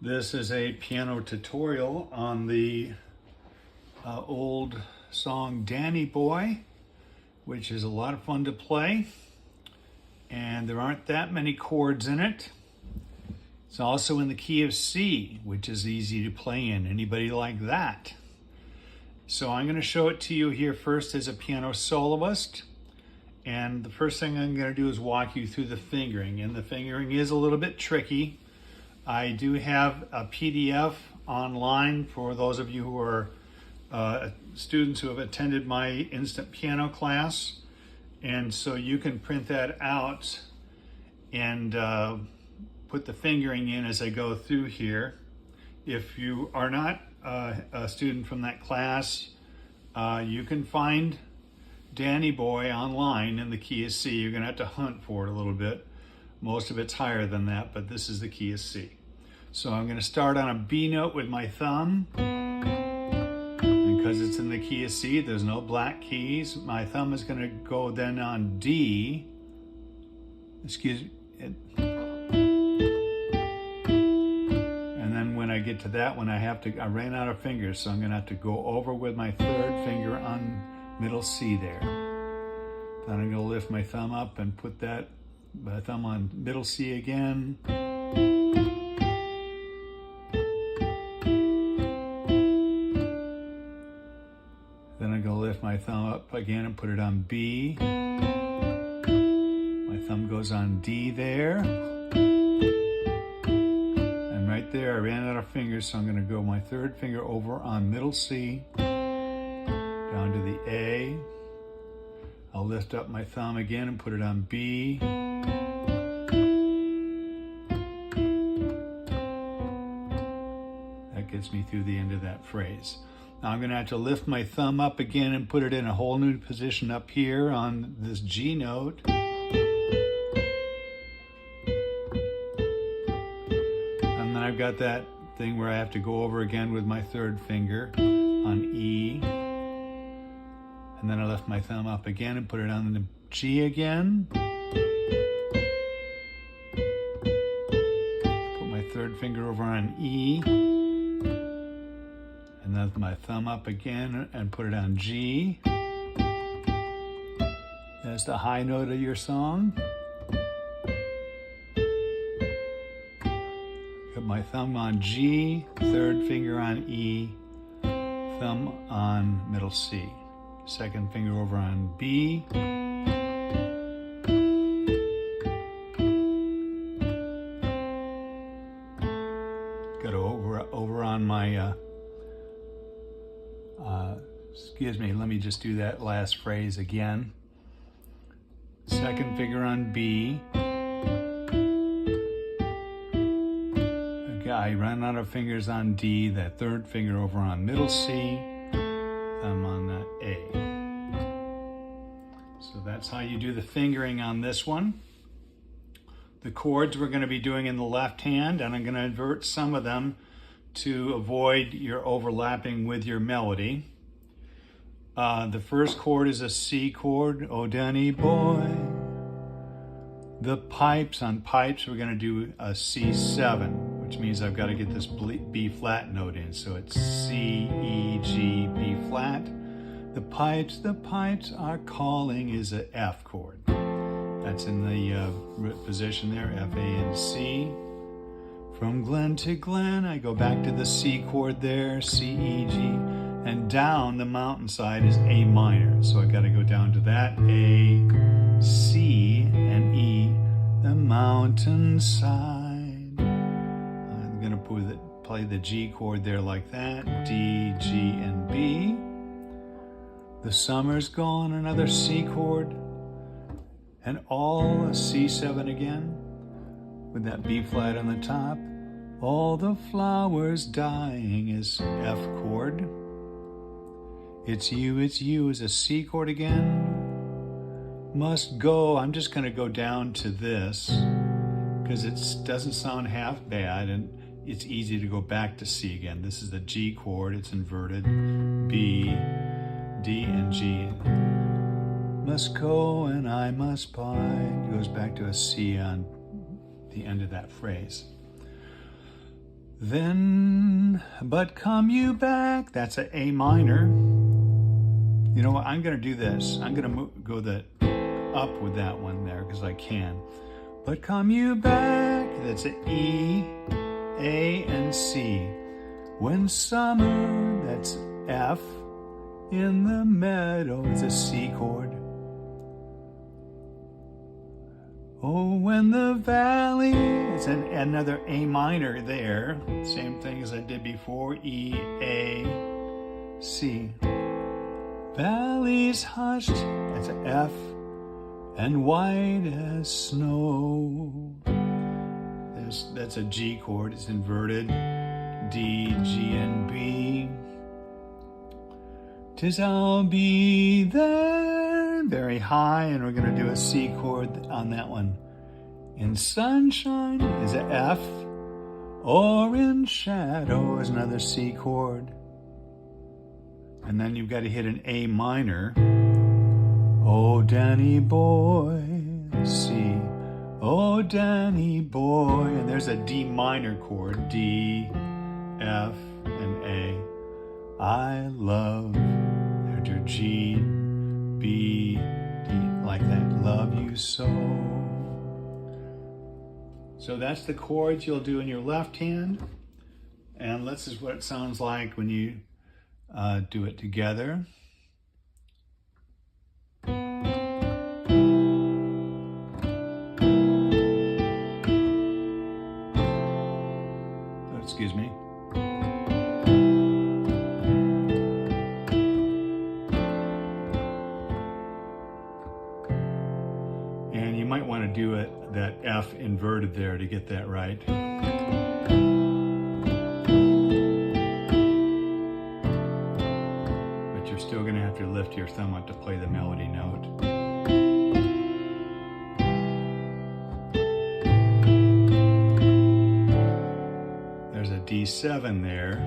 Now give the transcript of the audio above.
This is a piano tutorial on the old song Danny Boy, which is a lot of fun to play, and there aren't that many chords in it. It's also in the key of C, which is easy to play in. Anybody like that? So I'm going to show it to you here first as a piano soloist. And the first thing I'm going to do is walk you through the fingering. And the fingering is a little bit tricky. I do have a PDF online for those of you who are students who have attended my instant piano class. And so you can print that out and put the fingering in as I go through here. If you are not a student from that class, you can find Danny Boy online in the key of C. You're going to have to hunt for it a little bit. Most of it's higher than that, but this is the key of C. So I'm going to start on a B note with my thumb. Because it's in the key of C, there's no black keys. My thumb is going to go then on D. Excuse me. And then when I get to that one, I ran out of fingers, so I'm going to have to go over with my third finger on middle C there. Then I'm going to lift my thumb up and put that thumb on middle C again. Then I'm going to lift my thumb up again and put it on B. My thumb goes on D there. And right there I ran out of fingers, so I'm going to go my third finger over on middle C, down to the A. I'll lift up my thumb again and put it on B. That gets me through the end of that phrase. Now I'm going to have to lift my thumb up again and put it in a whole new position up here on this G note. And then I've got that thing where I have to go over again with my third finger on E. And then I lift my thumb up again and put it on the G again. Put my third finger over on E. And then my thumb up again and put it on G. That's the high note of your song. Put my thumb on G, third finger on E, thumb on middle C. Second finger over on B. Got over on my, excuse me, let me just do that last phrase again. Second finger on B. Okay, I ran out of fingers on D, that third finger over on middle C. Thumb on the A. So that's how you do the fingering on this one. The chords we're going to be doing in the left hand, and I'm going to invert some of them to avoid your overlapping with your melody. The first chord is a C chord, Oh Danny Boy. The pipes, on pipes we're going to do a C7, which means I've got to get this B flat note in. So it's C, E, G, B flat. The pipes are calling is a F chord. That's in the position there, F, A, and C. From Glen to Glen, I go back to the C chord there, C, E, G, and down the mountainside is A minor. So I got to go down to that, A, C, and E, the mountainside. I'm going to play the G chord there like that, D, G, and B. The summer's gone, another C chord, and all a C7 again, with that B flat on the top. All the flowers dying is F chord. It's you is a C chord again. Must go, I'm just going to go down to this, because it doesn't sound half bad, and it's easy to go back to C again. This is the G chord, it's inverted, B, D, and G. Must go and I must buy. It goes back to a C on the end of that phrase. Then, but come you back. That's an A minor. You know what? I'm going to do this. I'm going to go up with that one there because I can. But come you back. That's an E, A, and C. When summer, that's F. In the meadow, it's a C chord. Oh, when the valley, it's another A minor there. Same thing as I did before, E, A, C. Valley's hushed, that's an F, and white as snow. That's a G chord, it's inverted, D, G, and B. 'Tis I'll be there, very high, and we're going to do a C chord on that one. In sunshine is a F, or in shadow is another C chord. And then you've got to hit an A minor. Oh, Danny boy, C. Oh, Danny boy, and there's a D minor chord, D, F, and A. I love, there's your G, B, D, like that, love you so. So that's the chords you'll do in your left hand. And this is what it sounds like when you do it together. Oh, excuse me. And you might want to do it that F inverted there to get that right. But you're still going to have to lift your thumb up to play the melody note. There's a D7 there.